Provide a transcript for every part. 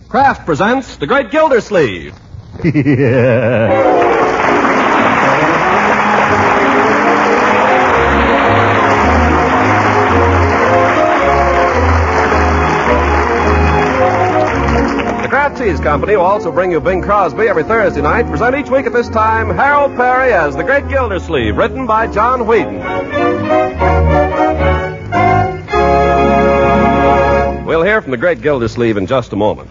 Kraft presents The Great Gildersleeve. The Kraft Cheese Company will also bring you Bing Crosby every Thursday night. Present each week at this time Harold Peary as The Great Gildersleeve, written by John Whedon. We'll hear from The Great Gildersleeve in just a moment.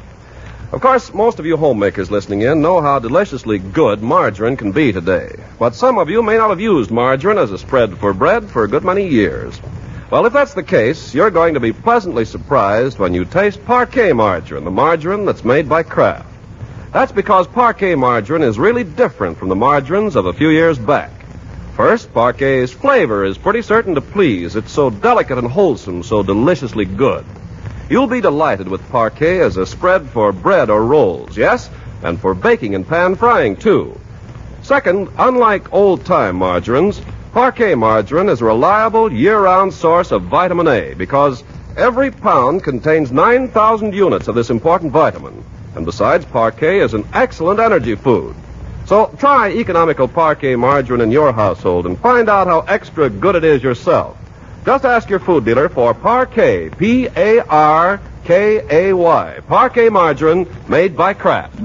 Of course, most of you homemakers listening in know how deliciously good margarine can be today. But some of you may not have used margarine as a spread for bread for a good many years. Well, if that's the case, you're going to be pleasantly surprised when you taste Parquet margarine, the margarine that's made by Kraft. That's because Parquet margarine is really different from the margarines of a few years back. First, Parquet's flavor is pretty certain to please. It's so delicate and wholesome, so deliciously good. You'll be delighted with Parquet as a spread for bread or rolls, yes, and for baking and pan frying, too. Second, unlike old-time margarines, Parquet margarine is a reliable year-round source of vitamin A because every pound contains 9,000 units of this important vitamin. And besides, Parquet is an excellent energy food. So try economical Parquet margarine in your household and find out how extra good it is yourself. Just ask your food dealer for Parquet, P-A-R-K-A-Y, Parquet margarine made by Kraft.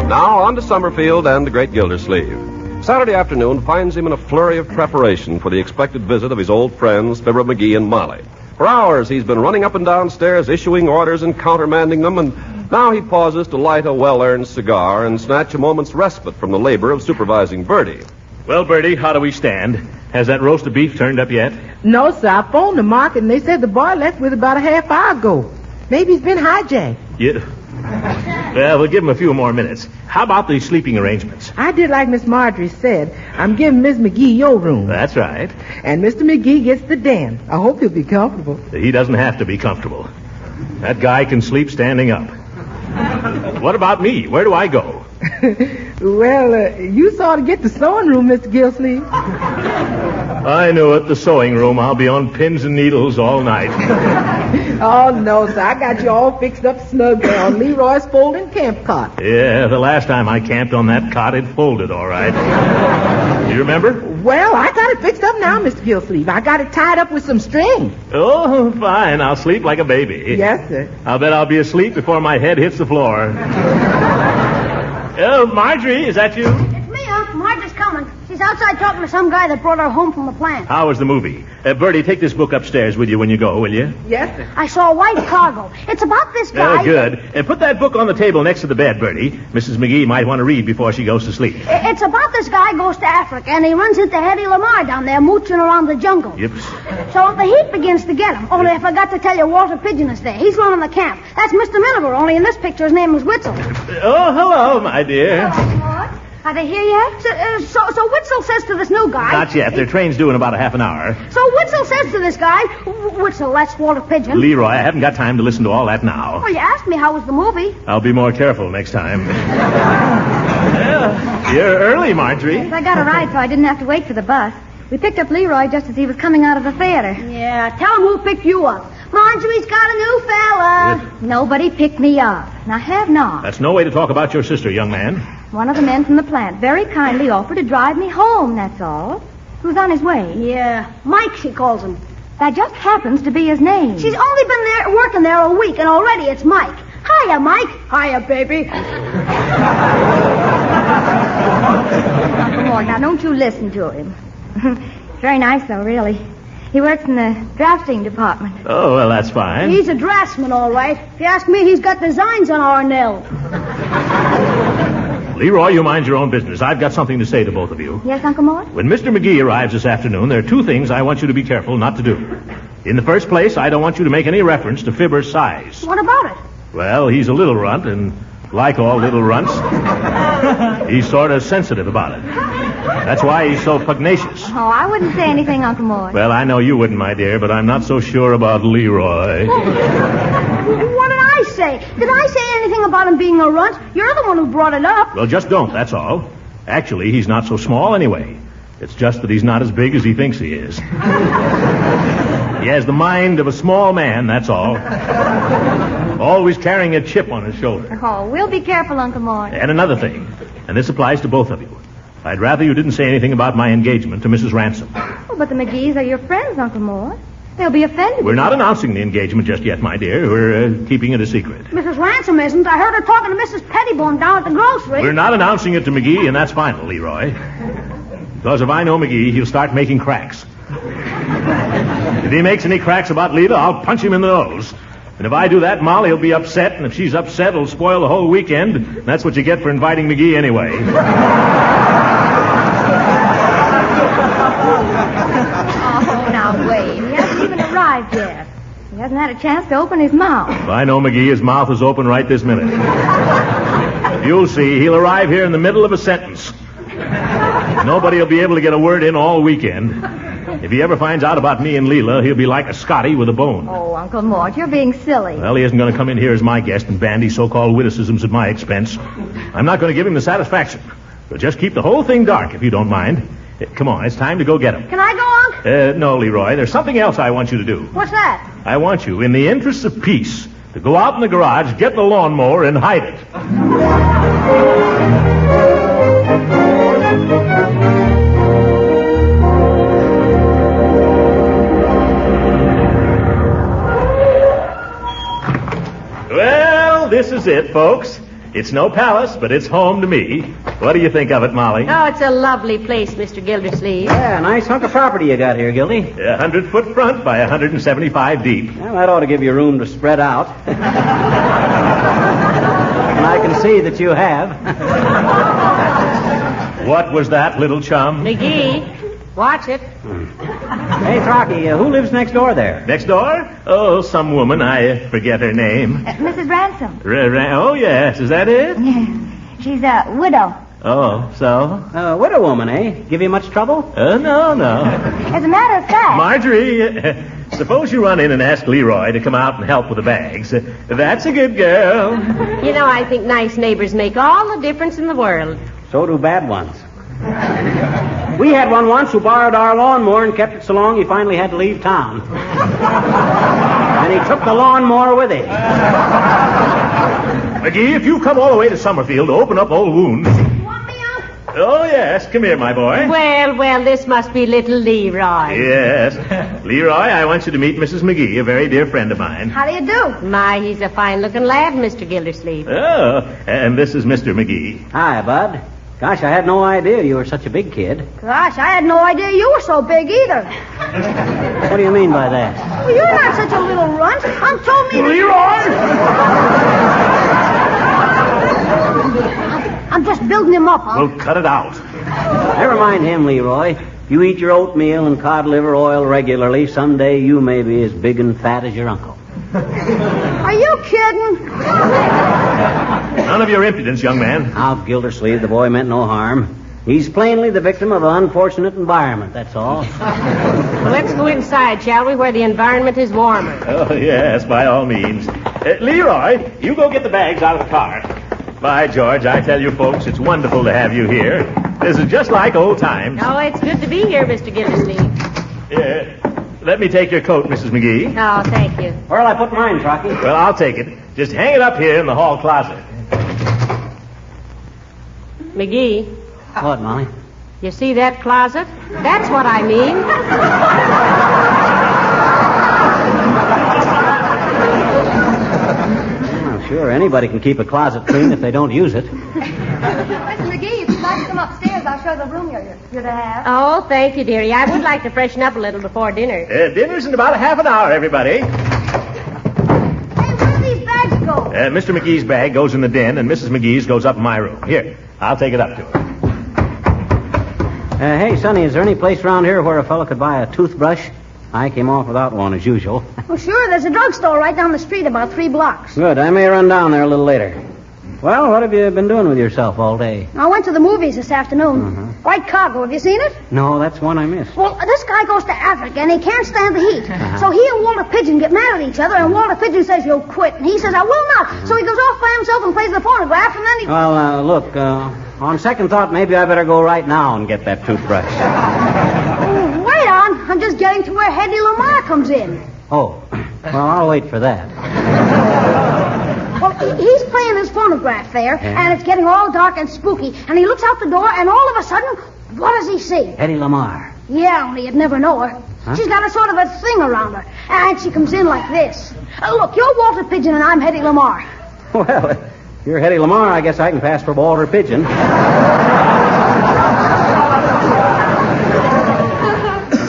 Now on to Summerfield and the Great Gildersleeve. Saturday afternoon finds him in a flurry of preparation for the expected visit of his old friends, Fibber McGee and Molly. For hours, he's been running up and down stairs, issuing orders and countermanding them, and now he pauses to light a well-earned cigar and snatch a moment's respite from the labor of supervising Bertie. Well, Bertie, how do we stand? Has that roast of beef turned up yet? No, sir. I phoned the market, and they said the boy left with about a half hour ago. Maybe he's been hijacked. Yeah. Well, we'll give him a few more minutes. How about the sleeping arrangements? I did like Miss Marjorie said. I'm giving Miss McGee your room. That's right. And Mr. McGee gets the den. I hope he'll be comfortable. He doesn't have to be comfortable. That guy can sleep standing up. What about me? Where do I go? Well, you saw to get the sewing room, Mr. Gildersleeve. I knew it, the sewing room. I'll be on pins and needles all night. Oh, no, sir. I got you all fixed up snug there on Leroy's folding camp cot. Yeah, the last time I camped on that cot, it folded all right. Do you remember? Well, I got it fixed up now, Mr. Gildersleeve. I got it tied up with some string. Oh, fine. I'll sleep like a baby. Yes, sir. I'll bet I'll be asleep before my head hits the floor. Oh, Marjorie, is that you? It's me, Unc. Marjorie's coming. She's outside talking to some guy that brought her home from the plant. How was the movie? Bertie, take this book upstairs with you when you go, will you? Yes, sir. I saw a white cargo. It's about this guy. Good. Put that book on the table next to the bed, Bertie. Mrs. McGee might want to read before she goes to sleep. It's about this guy goes to Africa, and he runs into Hetty Lamar down there mooching around the jungle. Yips. So the heat begins to get him. Only I forgot to tell you, Walter Pigeon is there. He's running the camp. That's Mr. Miniver, only in this picture his name is Witzel. Oh, hello, my dear. What? Are they here yet? So Witzel says to this new guy... Not yet. Their train's due in about a half an hour. So Witzel says to this guy... Witzel, that's Walter Pigeon. Leroy, I haven't got time to listen to all that now. Well, you asked me how was the movie. I'll be more careful next time. Well, you're early, Marjorie. I got a ride, so I didn't have to wait for the bus. We picked up Leroy just as he was coming out of the theater. Yeah, tell him who picked you up. Marjorie's got a new fella. Nobody picked me up. And I have not. That's no way to talk about your sister, young man. One of the men from the plant very kindly offered to drive me home, that's all. Who's on his way? Yeah, Mike, she calls him. That just happens to be his name. She's only been there working there a week, and already it's Mike. Hiya, Mike. Hiya, baby. Come on, now don't you listen to him. It's very nice, though, really. He works in the drafting department. Oh, well, that's fine. He's a draftsman, all right. If you ask me, he's got designs on our nail. Leroy, you mind your own business. I've got something to say to both of you. Yes, Uncle Mort? When Mr. McGee arrives this afternoon, there are two things I want you to be careful not to do. In the first place, I don't want you to make any reference to Fibber's size. What about it? Well, he's a little runt, and like all little runts, he's sort of sensitive about it. That's why he's so pugnacious. Oh, I wouldn't say anything, Uncle Mort. Well, I know you wouldn't, my dear, but I'm not so sure about Leroy. What did I say? Did I say anything about him being a runt? You're the one who brought it up. Well, just don't, that's all. Actually, he's not so small anyway. It's just that he's not as big as he thinks he is. He has the mind of a small man, that's all. Always carrying a chip on his shoulder. Oh, we'll be careful, Uncle Mort. And another thing, and this applies to both of you. I'd rather you didn't say anything about my engagement to Mrs. Ransom. Oh, but the McGee's are your friends, Uncle Mort. They'll be offended. We're not announcing the engagement just yet, my dear. We're keeping it a secret. Mrs. Ransom isn't. I heard her talking to Mrs. Pettibone down at the grocery. We're not announcing it to McGee, and that's final, Leroy. Because if I know McGee, he'll start making cracks. If he makes any cracks about Lita, I'll punch him in the nose. And if I do that, Molly will be upset, and if she's upset, it'll spoil the whole weekend. And that's what you get for inviting McGee anyway. Oh, now wait. He hasn't even arrived yet. He hasn't had a chance to open his mouth. If I know McGee, his mouth is open right this minute. You'll see, he'll arrive here in the middle of a sentence. Nobody will be able to get a word in all weekend. If he ever finds out about me and Leela, he'll be like a Scotty with a bone. Oh, Uncle Mort, you're being silly. Well, he isn't going to come in here as my guest and bandy so-called witticisms at my expense. I'm not going to give him the satisfaction. But just keep the whole thing dark, if you don't mind. Come on, it's time to go get him. Can I go, Unc? No, Leroy, there's something else I want you to do. What's that? I want you, in the interests of peace, to go out in the garage, get the lawnmower, and hide it. Well, this is it, folks. It's no palace, but it's home to me. What do you think of it, Molly? Oh, it's a lovely place, Mr. Gildersleeve. Yeah, nice hunk of property you got here, Gildy. 100-foot front by 175 deep. Well, that ought to give you room to spread out. And I can see that you have. What was that, little chum? McGee, watch it. Hey, Throcky, who lives next door there? Next door? Oh, some woman. I forget her name. Mrs. Ransom. Oh, yes. Is that it? She's a widow. Oh, so? Widow woman, eh? Give you much trouble? No. As a matter of fact... Marjorie, suppose you run in and ask Leroy to come out and help with the bags. That's a good girl. You know, I think nice neighbors make all the difference in the world. So do bad ones. We had one once who borrowed our lawnmower and kept it so long he finally had to leave town. And he took the lawnmower with him. McGee, if you come all the way to Summerfield to open up old wounds... You want me, Unc? Oh, yes. Come here, my boy. Well, this must be little Leroy. Yes. Leroy, I want you to meet Mrs. McGee, a very dear friend of mine. How do you do? My, he's a fine-looking lad, Mr. Gildersleeve. Oh, and this is Mr. McGee. Hi, Bud. Gosh, I had no idea you were such a big kid. Gosh, I had no idea you were so big either. What do you mean by that? Well, you're not such a little runt. Unc told me... Leroy! I'm just building him up, Unc. Well, cut it out. Never mind him, Leroy. You eat your oatmeal and cod liver oil regularly, someday you may be as big and fat as your uncle. Are you kidding? None of your impudence, young man. Now, Gildersleeve, the boy meant no harm. He's plainly the victim of an unfortunate environment, that's all. Well, let's go inside, shall we, where the environment is warmer. Oh, yes, by all means. Leroy, you go get the bags out of the car. By George, I tell you folks, it's wonderful to have you here. This is just like old times. Oh, it's good to be here, Mr. Gildersleeve. Let me take your coat, Mrs. McGee. Oh, thank you. Where'll I put mine, Trocky? Well, I'll take it. Just hang it up here in the hall closet. McGee, What, Molly? you see that closet? That's what I mean. Oh, sure, anybody can keep a closet clean if they don't use it. Mrs. McGee, if you'd like to come upstairs, I'll show the room you're to have. Oh, thank you, dearie. I would like to freshen up a little before dinner. Dinner's in about a half an hour, everybody. Hey, where do these bags go? Mr. McGee's bag goes in the den, and Mrs. McGee's goes up in my room. Here, I'll take it up to her. Hey, Sonny, is there any place around here where a fellow could buy a toothbrush? I came off without one, as usual. Well, sure, there's a drugstore right down the street about 3 blocks. Good, I may run down there a little later. Well, what have you been doing with yourself all day? I went to the movies this afternoon. White Cargo, have you seen it? No, that's one I missed. Well, this guy goes to Africa, and he can't stand the heat. So he and Walter Pigeon get mad at each other, and Walter Pigeon says, "You'll quit." And he says, "I will not." So he goes off by himself and plays the phonograph, and then he... Well, look, On second thought, maybe I better go right now and get that toothbrush. Oh, wait on. I'm just getting to where Hedy Lamarr comes in. Oh, well, I'll wait for that. Well, he's playing his phonograph there, and it's getting all dark and spooky, and he looks out the door, and all of a sudden, what does he see? Hedy Lamarr. Yeah, only you'd never know her. Huh? She's got a sort of a thing around her, and she comes in like this. Look, you're Walter Pigeon, and I'm Hedy Lamarr. Well, if you're Hedy Lamarr, I guess I can pass for Walter Pigeon.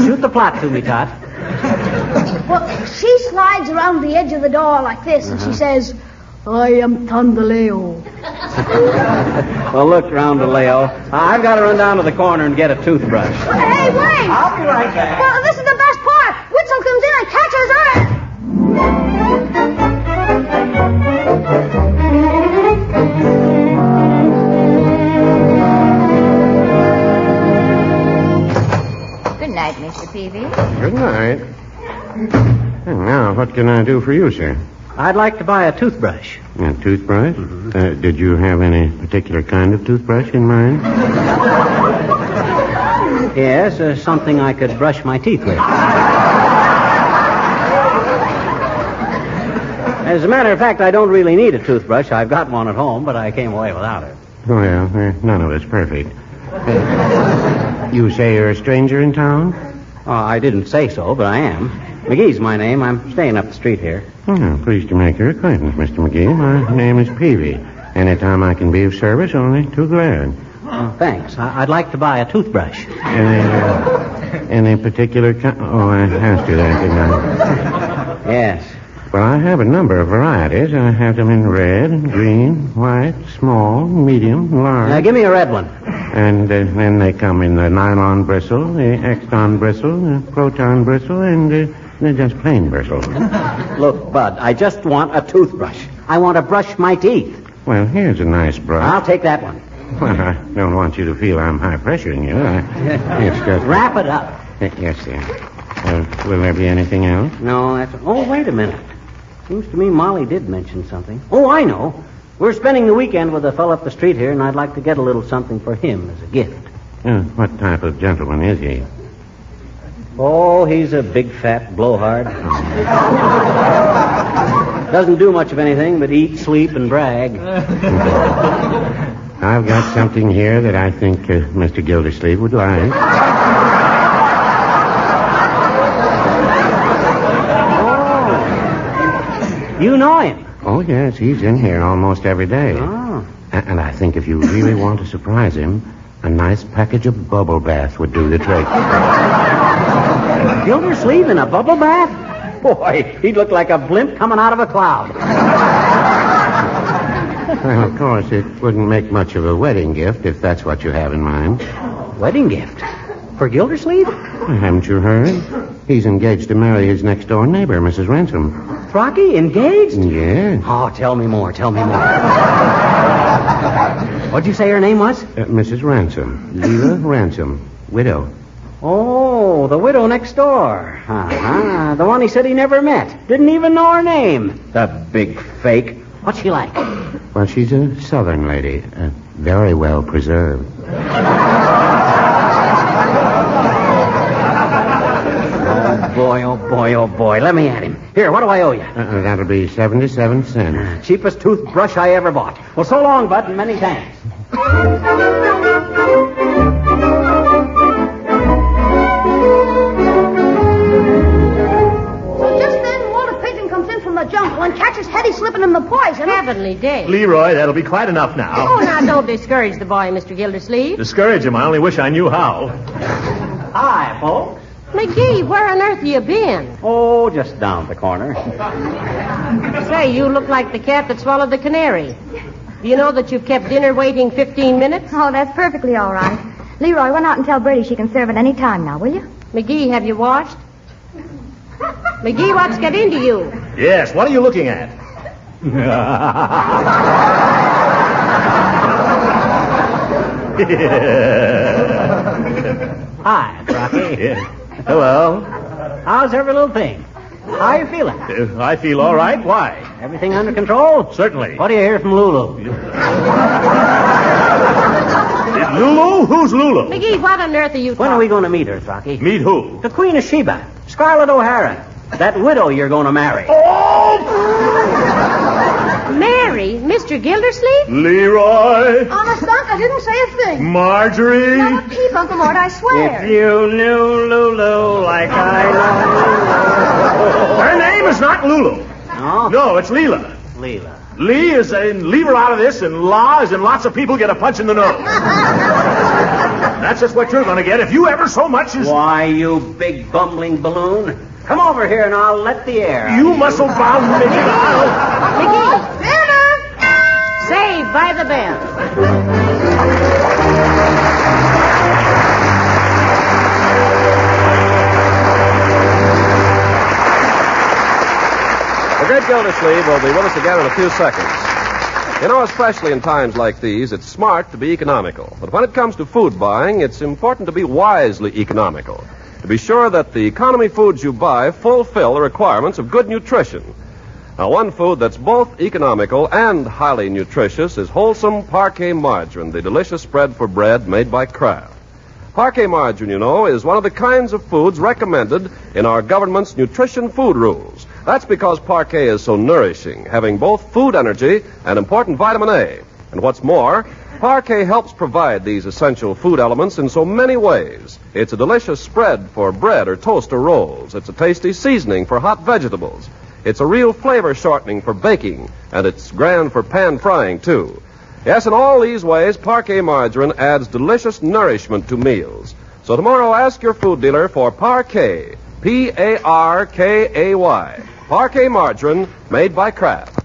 Shoot the plot to me, Tot. Well, she slides around the edge of the door like this, and she says, I am Tandaleo. Well, look, Roundaleo. I've got to run down to the corner and get a toothbrush. Hey, wait! I'll be right back. Well, this is the best part. Witzel comes in and catches her. Good night, Mr. Peavy. Good night. And now, what can I do for you, sir? I'd like to buy a toothbrush. A toothbrush? Did you have any particular kind of toothbrush in mind? Yes, something I could brush my teeth with. As a matter of fact, I don't really need a toothbrush. I've got one at home, but I came away without it. Well, none of us perfect. You say you're a stranger in town? I didn't say so, but I am. McGee's my name. I'm staying up the street here. Oh, pleased to make your acquaintance, Mr. McGee. My name is Peavy. Anytime I can be of service, only too glad. Thanks. I'd like to buy a toothbrush. Any particular kind? Oh, I asked you that, didn't I? Yes. Well, I have a number of varieties. I have them in red, green, white, small, medium, large. Now, give me a red one. And then they come in the nylon bristle, the exton bristle, the proton bristle, and they're just plain bristle. Look, Bud, I just want a toothbrush. I want to brush my teeth. Well, here's a nice brush. I'll take that one. Well, I don't want you to feel I'm high-pressuring you. It's just... Wrap it up. Yes, sir. Will there be anything else? No, that's... Oh, wait a minute. Seems to me Molly did mention something. Oh, I know. We're spending the weekend with a fellow up the street here, and I'd like to get a little something for him as a gift. What type of gentleman is he? Oh, he's a big, fat blowhard. Doesn't do much of anything but eat, sleep, and brag. I've got something here that I think Mr. Gildersleeve would like. You know him? Oh, yes, he's in here almost every day. Oh. And I think if you really want to surprise him, a nice package of bubble bath would do the trick. Gildersleeve in a bubble bath? Boy, he'd look like a blimp coming out of a cloud. Well, of course, it wouldn't make much of a wedding gift if that's what you have in mind. Wedding gift? For Gildersleeve? Haven't you heard? He's engaged to marry his next-door neighbor, Mrs. Ransom. Throcky, engaged? Yes. Oh, tell me more. What'd you say her name was? Mrs. Ransom. Leela Ransom. Widow. Oh, the widow next door. Uh-huh. The one he said he never met. Didn't even know her name. The big fake. What's she like? Well, she's a southern lady. Very well preserved. Oh, boy. Let me at him. Here, what do I owe you? That'll be 77 cents. Cheapest toothbrush I ever bought. Well, so long, Bud, and many thanks. Just then, Walter Pigeon comes in from the jungle and catches Hetty slipping him the poison. Heavenly day. Leroy, that'll be quite enough now. Oh, now, don't discourage the boy, Mr. Gildersleeve. Discourage him. I only wish I knew how. Hi, folks. McGee, where on earth you been? Oh, just down the corner. Say, you look like the cat that swallowed the canary. Do you know that you've kept dinner waiting 15 minutes? Oh, that's perfectly all right. Leroy, run out and tell Bertie she can serve at any time now, will you? McGee, have you washed? McGee, what's got into you? Yes, what are you looking at? Hi, Rocky. Yeah. Hello. How's every little thing? How are you feeling? I feel all right. Why? Everything under control? Certainly. What do you hear from Lulu? Lulu? Who's Lulu? McGee, what on earth are you When are we going to meet her, Throcky? Meet who? The Queen of Sheba, Scarlett O'Hara, that widow you're going to marry. Mary? Mr. Gildersleeve? Leroy? Honest, Unc, I didn't say a thing. Marjorie? Not a peep, Uncle Mort, I swear. If you knew Lulu like I know. Her name is not Lulu. No? No, it's Leela. Leela. Lee is in leave her out of this, and La is in lots of people get a punch in the nose. That's just what you're going to get if you ever so much as... Why, you big bumbling balloon. Come over here and I'll let the air out You of muscle-bound midget. McGee! Saved by the bell. The Great Gildersleeve will be with us again in a few seconds. You know, especially in times like these, it's smart to be economical. But when it comes to food buying, it's important to be wisely economical. To be sure that the economy foods you buy fulfill the requirements of good nutrition. Now, one food that's both economical and highly nutritious is wholesome Parquet margarine, the delicious spread for bread made by Kraft. Parquet margarine, you know, is one of the kinds of foods recommended in our government's nutrition food rules. That's because Parquet is so nourishing, having both food energy and important vitamin A. And what's more, Parquet helps provide these essential food elements in so many ways. It's a delicious spread for bread or toast or rolls. It's a tasty seasoning for hot vegetables. It's a real flavor shortening for baking, and it's grand for pan frying, too. Yes, in all these ways, Parquet margarine adds delicious nourishment to meals. So tomorrow, ask your food dealer for Parquet, Parkay, Parquet margarine made by Kraft.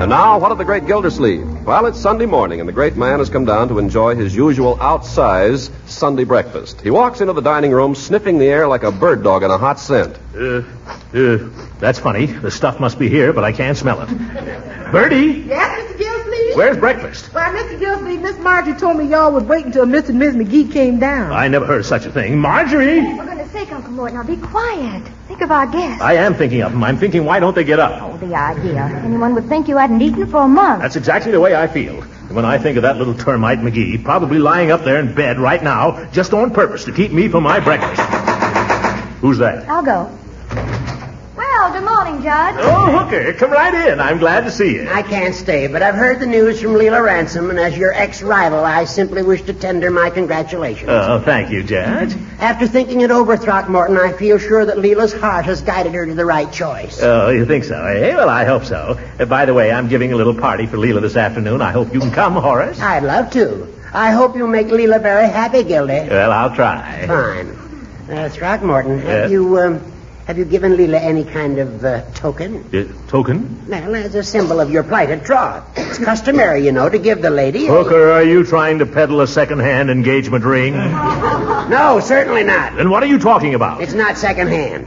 And now, what of the Great Gildersleeve? Well, it's Sunday morning, and the great man has come down to enjoy his usual outsized Sunday breakfast. He walks into the dining room sniffing the air like a bird dog in a hot scent. That's funny. The stuff must be here, but I can't smell it. Bertie? Yes, Mr. Gildersleeve? Where's breakfast? Well, Mr. Gildersleeve, Miss Marjorie told me y'all would wait until Mr. and Miss McGee came down. I never heard of such a thing. Marjorie? For goodness sake, Uncle Mort, now be quiet. Think of our guests. I am thinking of them. I'm thinking, why don't they get up? Oh, the idea. Anyone would think you hadn't eaten for a month. That's exactly the way I feel. And when I think of that little termite McGee, probably lying up there in bed right now, just on purpose to keep me from my breakfast. Who's that? I'll go. Well, good morning, Judge. Oh, Hooker, come right in. I'm glad to see you. I can't stay, but I've heard the news from Leela Ransom, and as your ex-rival, I simply wish to tender my congratulations. Oh, thank you, Judge. After thinking it over, Throckmorton, I feel sure that Leela's heart has guided her to the right choice. Oh, you think so, eh? Well, I hope so. By the way, I'm giving a little party for Leela this afternoon. I hope you can come, Horace. I'd love to. I hope you'll make Leela very happy, Gildy. Well, I'll try. Fine. Throckmorton, have you given Leela any kind of token? Token? Well, as a symbol of your plighted troth. It's customary, you know, to give the lady Hooker, are you trying to peddle a second-hand engagement ring? No, certainly not. Then what are you talking about? It's not second-hand.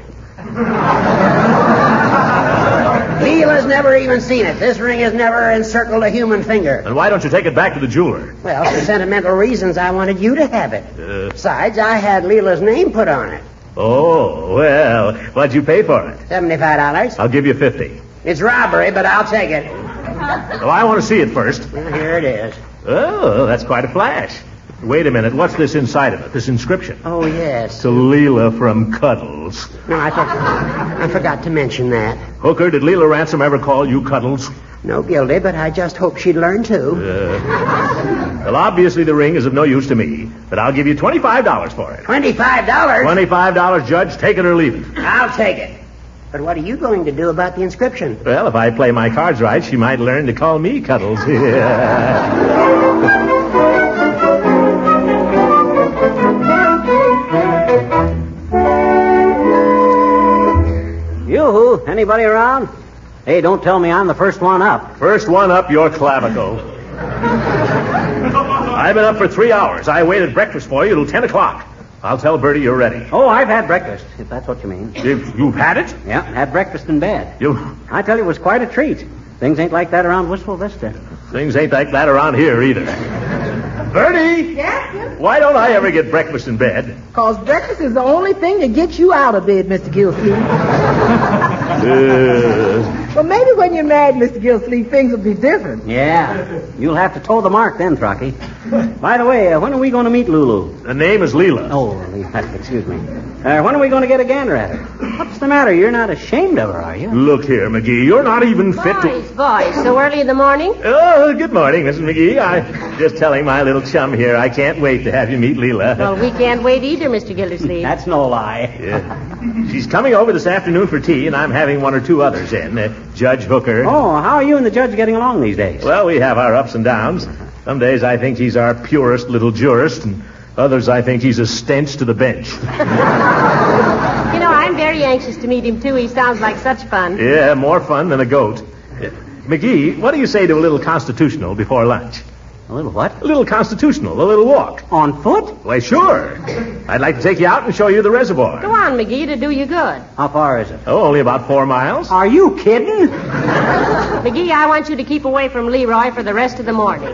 Leela's never even seen it. This ring has never encircled a human finger. Then why don't you take it back to the jeweler? Well, for sentimental reasons, I wanted you to have it. Besides, I had Leela's name put on it. Oh, well, what'd you pay for it? $75. I'll give you 50. It's robbery, but I'll take it. Well, I want to see it first. Well, here it is. Oh, that's quite a flash. Wait a minute. What's this inside of it, this inscription? Oh, yes. To Leela from Cuddles. No, I forgot to mention that. Hooker, did Leela Ransom ever call you Cuddles? No, Gildy, but I just hope she'd learn to. Well, obviously the ring is of no use to me, but I'll give you $25 for it. $25? $25, Judge. Take it or leave it. I'll take it. But what are you going to do about the inscription? Well, if I play my cards right, she might learn to call me Cuddles. Yoo-hoo, anybody around? Hey, don't tell me I'm the first one up. First one up, your clavicle. I've been up for 3 hours. I waited breakfast for you till 10 o'clock. I'll tell Bertie you're ready. Oh, I've had breakfast, if that's what you mean. You've had it? Yeah, had breakfast in bed. I tell you, it was quite a treat. Things ain't like that around Wistful Vista. Things ain't like that around here either. Bertie! Yes? Why don't I ever get breakfast in bed? Because breakfast is the only thing that gets you out of bed, Mr. Gildersleeve. Well, maybe when you're married, Mr. Gildersleeve, things will be different. Yeah. You'll have to toe the mark then, Throcky. By the way, when are we going to meet Lulu? The name is Leela. Oh, excuse me. When are we going to get a gander at her? What's the matter? You're not ashamed of her, are you? Look here, McGee. You're not even fit to... Boys, so early in the morning? Oh, good morning, Mrs. McGee. I'm just telling my little chum here I can't wait to have you meet Leela. Well, we can't wait either, Mr. Gildersleeve. That's no lie. Yeah. She's coming over this afternoon for tea, and I'm having one or two others in. Judge Hooker. Oh, how are you and the judge getting along these days? Well, we have our ups and downs. Some days I think he's our purest little jurist, and others I think he's a stench to the bench. You know, I'm very anxious to meet him, too. He sounds like such fun. Yeah, more fun than a goat. McGee, what do you say to a little constitutional before lunch? A little what? A little constitutional, a little walk. On foot? Why, sure. I'd like to take you out and show you the reservoir. Go on, McGee, to do you good. How far is it? Oh, only about 4 miles. Are you kidding? McGee, I want you to keep away from Leroy for the rest of the morning.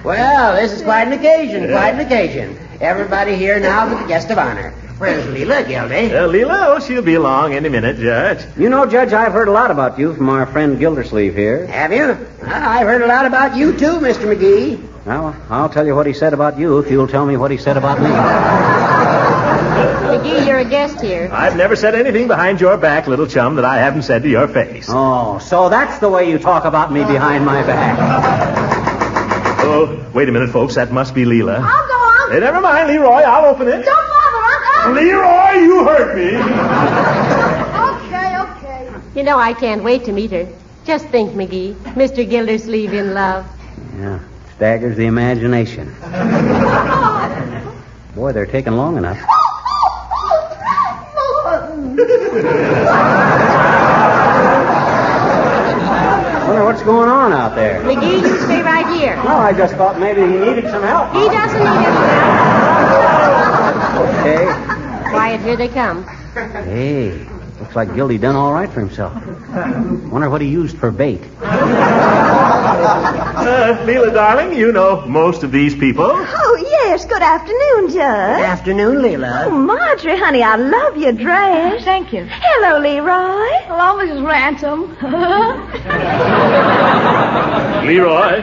Well, this is quite an occasion, Everybody here now but the guest of honor. Where's Leela, Gildy? Leela, she'll be along any minute, Judge. You know, Judge, I've heard a lot about you from our friend Gildersleeve here. Have you? I've heard a lot about you, too, Mr. McGee. Well, I'll tell you what he said about you if you'll tell me what he said about me. McGee, you're a guest here. I've never said anything behind your back, little chum, that I haven't said to your face. Oh, so that's the way you talk about me behind my back. Oh, wait a minute, folks. That must be Leela. I'll go on. Hey, never mind, Leroy. I'll open it. Don't bother, Uncle. Leroy, you hurt me. Okay. You know, I can't wait to meet her. Just think, McGee, Mr. Gildersleeve in love. Yeah, staggers the imagination. Boy, they're taking long enough. Wonder what's going on out there. McGee, you stay right here. Well, I just thought maybe he needed some help. He doesn't need any help. Okay. Quiet, here they come. Hey, looks like Gildy done all right for himself. Wonder what he used for bait. Leela, darling, you know most of these people. Oh, yes. Good afternoon, Good Judge. afternoon, Leela. Oh, Marjorie, honey, I love your dress. Thank you. Hello, Leroy. Hello, Mrs. Ransom. Leroy,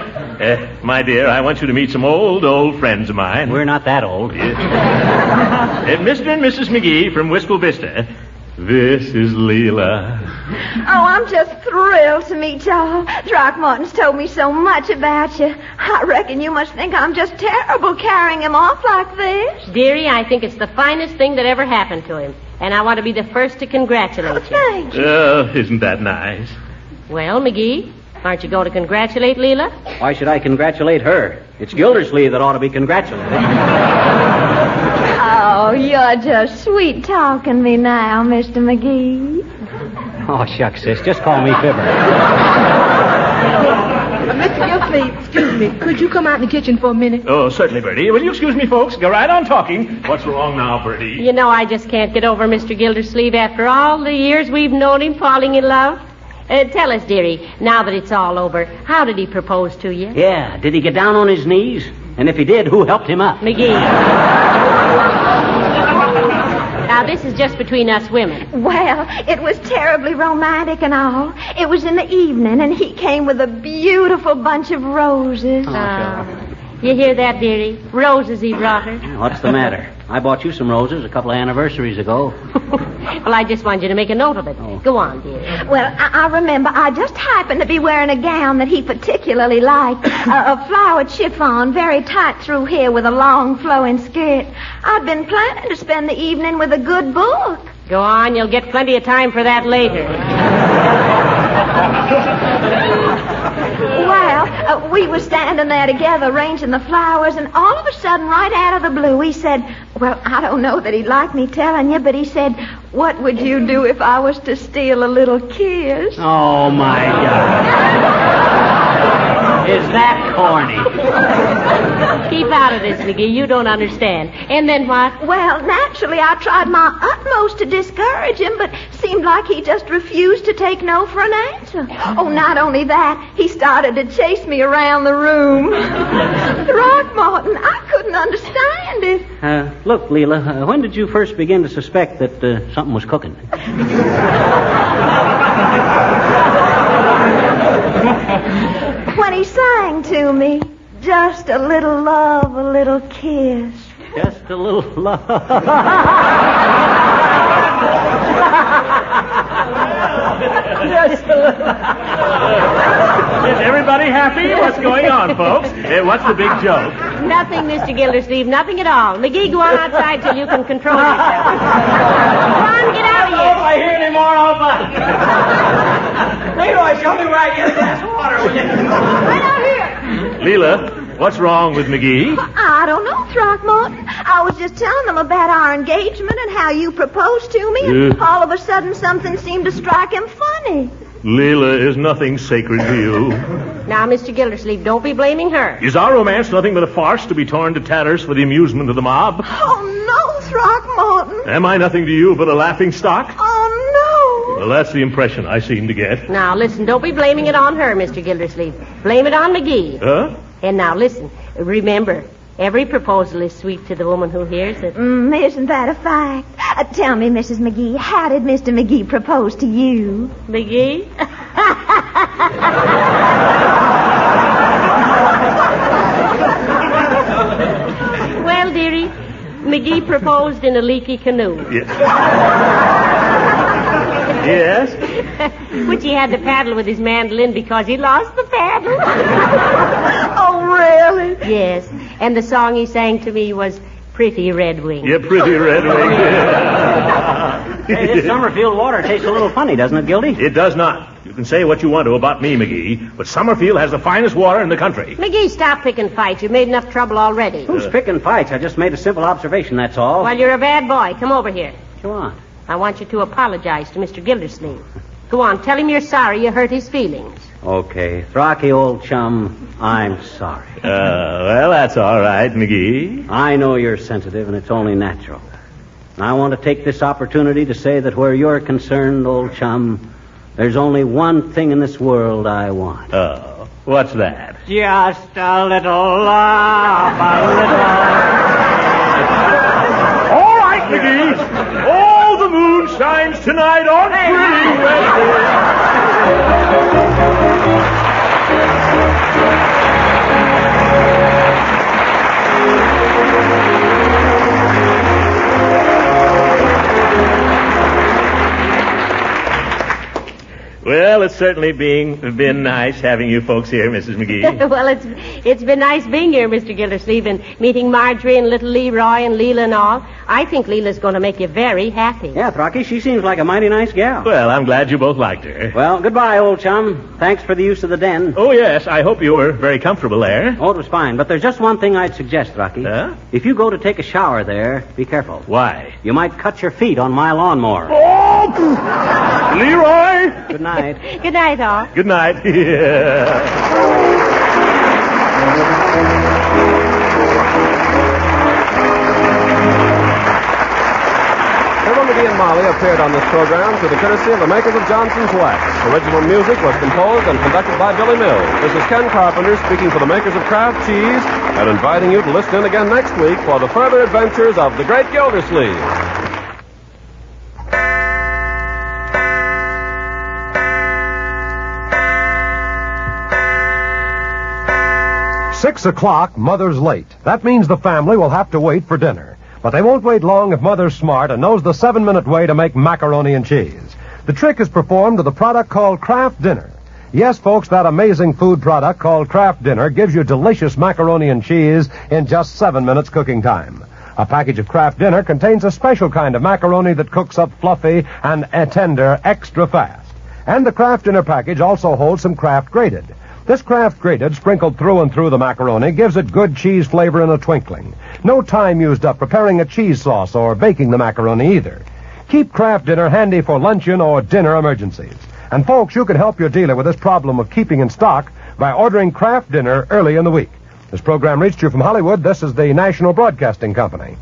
my dear, I want you to meet some old friends of mine. We're not that old. Mr. and Mrs. McGee from Wistful Vista. This is Leela. Oh, I'm just thrilled to meet y'all. Throckmorton's told me so much about you. I reckon you must think I'm just terrible carrying him off like this. Dearie, I think it's the finest thing that ever happened to him. And I want to be the first to congratulate you. Thank you. Isn't that nice? Well, McGee, aren't you going to congratulate Leela? Why should I congratulate her? It's Gildersleeve that ought to be congratulated. Oh, you're just sweet-talking me now, Mr. McGee. Oh, shucks, sis. Just call me Fibber. Mr. Gildersleeve, excuse me. Could you come out in the kitchen for a minute? Oh, certainly, Bertie. Will you excuse me, folks? Go right on talking. What's wrong now, Bertie? You know, I just can't get over Mr. Gildersleeve after all the years we've known him falling in love. Tell us, dearie, now that it's all over, how did he propose to you? Yeah, did he get down on his knees? And if he did, who helped him up? McGee. Now, this is just between us women. Well, it was terribly romantic and all. It was in the evening, and he came with a beautiful bunch of roses. You hear that, dearie? Roses he brought her. What's the matter? I bought you some roses a couple of anniversaries ago. Well, I just wanted you to make a note of it. Oh. Go on, dearie. Well, I remember I just happened to be wearing a gown that he particularly liked. A flowered chiffon, very tight through here with a long flowing skirt. I'd been planning to spend the evening with a good book. Go on, you'll get plenty of time for that later. Well, we were standing there together arranging the flowers, and all of a sudden, right out of the blue, he said, well, I don't know that he'd like me telling you, but he said, what would you do if I was to steal a little kiss? Oh, my God. Is that corny? Keep out of this, McGee. You don't understand. And then what? Well, naturally, I tried my utmost to discourage him, but seemed like he just refused to take no for an answer. Oh, not only that, he started to chase me around the room. Throckmorton, I couldn't understand it. Look, Leela, when did you first begin to suspect that something was cooking? When he sang to me, just a little love, a little kiss. Just a little love. Just a little. Is everybody happy? What's going on, folks? What's the big joke? Nothing, Mr. Gildersleeve. Nothing at all. McGee, go on outside till you can control yourself. Come on, get out of here. If I hear any more, I'll buy. Leroy, show me where I get a glass of water, will you? Right out here. Leela, what's wrong with McGee? I don't know, Throckmorton. I was just telling them about our engagement and how you proposed to me, and all of a sudden something seemed to strike him funny. Leela is nothing sacred to you. Now, Mr. Gildersleeve, don't be blaming her. Is our romance nothing but a farce to be torn to tatters for the amusement of the mob? Oh, no, Throckmorton. Am I nothing to you but a laughing stock? Oh, no. Well, that's the impression I seem to get. Now, listen, don't be blaming it on her, Mr. Gildersleeve. Blame it on McGee. Huh? And now, listen, remember, every proposal is sweet to the woman who hears it. Isn't that a fact? Tell me, Mrs. McGee, how did Mr. McGee propose to you? McGee? Well, dearie, McGee proposed in a leaky canoe. Yes? Which he had to paddle with his mandolin because he lost the paddle. Oh, really? Yes. And the song he sang to me was Pretty Red Wing. Yeah, Pretty Red Wing. Hey, this Summerfield water tastes a little funny, doesn't it, Gildy? It does not. You can say what you want to about me, McGee, but Summerfield has the finest water in the country. McGee, stop picking fights. You've made enough trouble already. Who's picking fights? I just made a simple observation, that's all. Well, you're a bad boy. Come over here. What you want? I want you to apologize to Mr. Gildersleeve. Go on, tell him you're sorry you hurt his feelings. Okay. Throcky, old chum, I'm sorry. Well, that's all right, McGee. I know you're sensitive, and it's only natural. And I want to take this opportunity to say that where you're concerned, old chum, there's only one thing in this world I want. Oh, what's that? Just a little love, a little... All right, McGee. Oh, the moon shines tonight on Pretty Red Wing. Well, it's certainly been nice having you folks here, Mrs. McGee. Well, it's been nice being here, Mr. Gildersleeve, and meeting Marjorie and little Leroy and Leela and all. I think Leela's going to make you very happy. Yeah, Throcky, she seems like a mighty nice gal. Well, I'm glad you both liked her. Well, goodbye, old chum. Thanks for the use of the den. Oh, yes, I hope you were very comfortable there. Oh, it was fine, but there's just one thing I'd suggest, Throcky. Huh? If you go to take a shower there, be careful. Why? You might cut your feet on my lawnmower. Oh! Leroy! Good night. Good night, all. Good night. Fibber McGee and Molly appeared on this program through the courtesy of the makers of Johnson's Wax. Original music was composed and conducted by Billy Mills. This is Ken Carpenter speaking for the makers of Kraft Cheese and inviting you to listen in again next week for the further adventures of the Great Gildersleeve. Six o'clock, Mother's late. That means the family will have to wait for dinner. But they won't wait long if Mother's smart and knows the 7-minute way to make macaroni and cheese. The trick is performed with a product called Kraft Dinner. Yes, folks, that amazing food product called Kraft Dinner gives you delicious macaroni and cheese in just 7 minutes cooking time. A package of Kraft Dinner contains a special kind of macaroni that cooks up fluffy and tender extra fast. And the Kraft Dinner package also holds some Kraft Grated. This Kraft Grated, sprinkled through and through the macaroni, gives it good cheese flavor in a twinkling. No time used up preparing a cheese sauce or baking the macaroni either. Keep Kraft Dinner handy for luncheon or dinner emergencies. And folks, you can help your dealer with this problem of keeping in stock by ordering Kraft Dinner early in the week. This program reached you from Hollywood. This is the National Broadcasting Company.